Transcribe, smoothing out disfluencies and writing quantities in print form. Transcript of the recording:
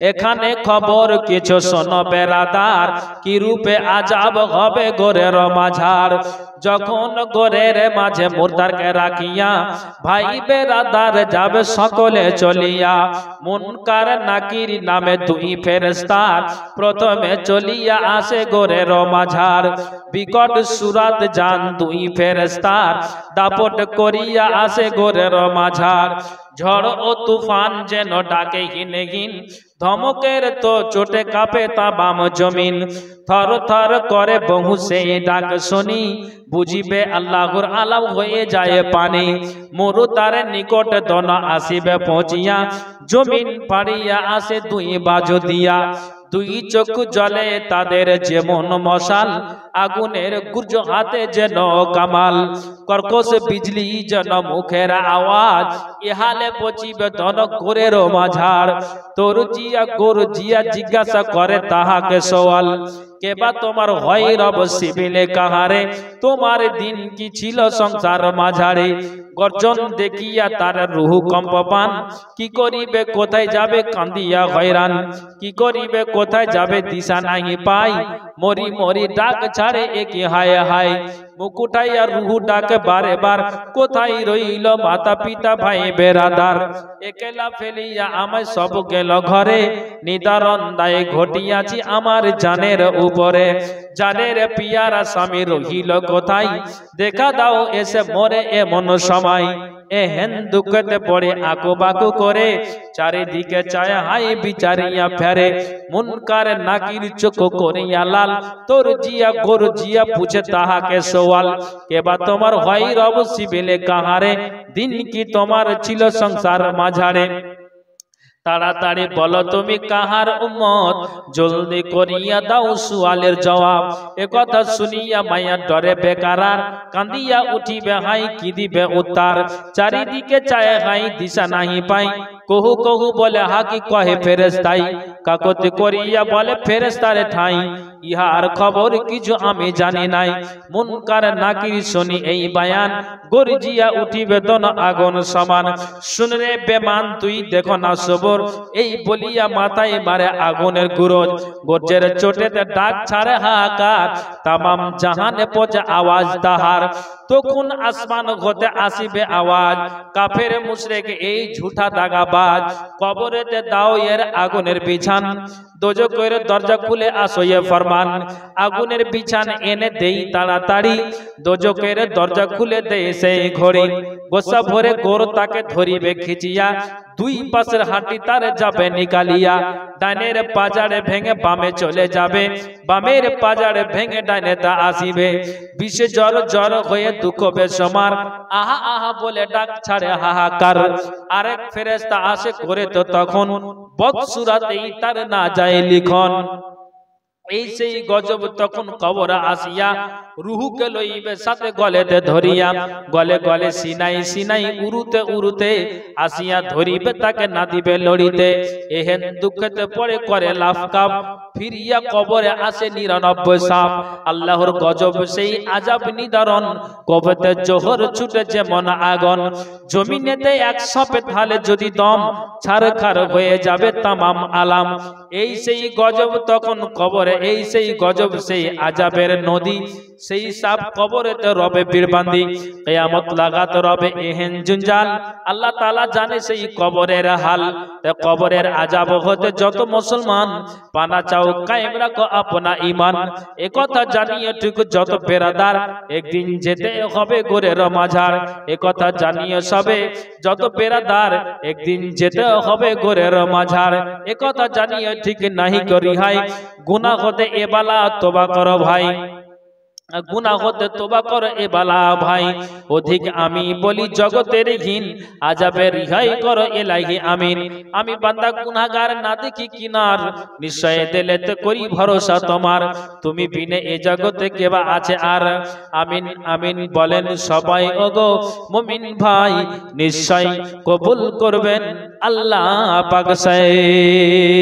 এখানে খবর কিছু শোনো বেরাদার, কি রূপে আযাব হবে গোরের মাঝার। যখন গোরের মাঝে মুর্দারকে রাখিয়া ভাই বেরাদার যাবে সকলে চলিয়া, মুনকার নাকির নামে দুই ফেরেশতা প্রথমে চলিয়া আসে গোরের মাঝার। বিকট সুরাত জান দুই ফেরেশতা দাপট করিয়া আসে গোরের মাঝার। ঝড় ও তুফান যেন ডাকে হিনহীন, ধমকের তো চোটে কাঁপে তামাম জমিন। থর থর করে বহু সেই ডাক শুনি, বুঝিবে আল্লাহর আলাম হয়ে যায় পানি। মরু তার নিকট দন আসিবে পৌঁছিয়া, জমিন পাড়িয়া আসে দুই বাজু দিয়া। দুই চোখ জলে তাদের যেমন মশাল, আগুনের গুর্জ হাতে যেন কামাল। কর্কশ বিজলি যেন মুখের আওয়াজ, ইহালে পচিবে তন গোরের মাঝার। তোর জিয়া গোর জিয়া জিজ্ঞাসা করে তাহাকে সওয়াল, কেবা তোমার হয় রব শিবিলে কাহারে, তোমার দিন কি ছিল সংসার মাঝারে। গর্জন দেখিয়া তার রুহ কম্পমান, কি করিবে কোথায় যাবে কান্দিয়া হয়রান। কি করিবে কোথায় যাবে দিশা নাহি পাই, মরি মরি ডাক ছাড়ে একি হায় হায়। মুকুটাইয়া রুহু ডাকে বারে বার, কোথায় রইল মাতা পিতা ভাই বেরাদার। একেলা ফেলিয়া আমায় সব গেল ঘরে, নিদারণ দায়ে ঘটিয়াছি আমার জানের উপরে। জানের পিয়ারা স্বামী রহিল কোথায়, দেখা দাও এসে মরে এমন সময়। এহেন দুঃখতে পড়ে আকু বাকু করে, চারিদিকে চায় হাই বিচারিয়া ফেরে। মুনকার নাকির চোখ করিয়া লাল, তোর জিয়া গোর জিয়া পুছে তাহাকে সওয়াল, কেবা তোমার হয় রব শিবিলে কাহারে, দিন কি তোমার ছিল সংসার মাঝারে। তাড়াতাড়ি বলো তুমি কাহার উম্মত, জলদি করিয়া দাও সুয়ালের জবাব। এ কথা শুনিয়া মায়া ডরে বেকারার, কান্দিয়া উঠিবে হাই কি দিবে উত্তর। চারিদিকে চায় হাই দিশা নাহি পাই, কহু কহু বলে হাকি কহে ফেরেশতাই। কাকতি করিয়া বলে ফেরেশতারে ঠাই, ইহার খবর কিছু আমি জানি নাই। মুনকার নাকির শুনি এই বায়ান, গর্জিয়া উঠিবে দন আগুন সমান। শুনরে বেমান তুই দেখো না সবর, এই বলিয়া মাথায় মারে আগুনের গুরজ। গর্জের চোটেতে ডাক ছাড়ে হাহাকার, তামাম জাহানে পচে আওয়াজ তাহার। তখন আসমান হতে আসিবে আওয়াজ, কাফের মুশরিক এই ঝুঠা দাগাবাজ। কবরেতে দাও এর আগুনের বিছান, দোজখের দরজা খুলে আসো এ ফরমান। আগুনের বিছান এনে দেই তাড়াতাড়ি, দোজখের দরজা খুলে দেই সেই ঘড়ি। গোসা ভরে গোর তাকে ধরিবে খিচিয়া, দুই পাশের হাঁটি তার যাবে নিকালিয়া। ডাইনের পাজারে ভেঙে বামে চলে যাবে, বামের পাজারে ভেঙে ডাইনে তা আসিবে। বিষে জ্বর জ্বর হয়ে দুঃখ বেসমার, আহা আহা বলে ডাক ছাড়ে হাহাকার। আরেক ফেরেশতা আসে করে তো তখন, বদসুরাতেই তার না যায় লিখন। এই সেই গজব তখন কবর আসিয়া, রুহুকে লইবে সাথে গলেতে ধরিয়া। গলে গলে সিনাই সিনাই উড়ুতে উড়ুতে, আসিয়া ধরিবে তাকে না দিবে লড়িতে। এহেন দুঃখেতে পড়ে করে লাফ কাপ, ফিরিয়া কবরে আসে 99 সাপ। আল্লাহর গজব সেই আযাব নিদারণ, কবরে জোহর ছুটে যেমন আগুন। জমিনেতে এক সাপে ঢালে যদি দম, ছারখার হয়ে যাবে তামাম আলাম। এই সেই গজব তখন কবরে, এই সেই গজব সেই আযাবের নদী। সেই সাপ কবরেতে রবে বীরবান্দি, কিয়ামত লাগাত রবে এহেন জঞ্জাল। আল্লাহ তাআলা জানে সেই কবরের হাল। কবরের আযাব হতে যত মুসলমান, পানা চাও কায়েম রাখো আপনা ঈমান। এ কথা জানিয়ে ঠিক যত বেরাদার, একদিন যেতে হবে গোরের মাঝার। এ কথা জানিয়ে সবে যত বেরাদার, একদিন যেতে হবে গোরের মাঝার। এ কথা জানিয়ে ঠিক নাহি করি হাই, গুনাহ হতে এ বালা তওবা করো ভাই। গুনাহ হতে তওবা করো এ বালা ভাই। অধিক আমি বলি জগতের ঘিন, আযাবে রিহাই করো ইলাহি আমিন। আমি বান্দা গুনাহগার না দেখি কিনার, নিশ্চয় দিলেতে করি ভরসা তোমার। তুমি বিনে এ জগতে কেবা আছে আর, আমিন আমিন বলেন সবাই ওগো মুমিন ভাই। নিশ্চয় কবুল করবেন আল্লাহ পাক সাহেব।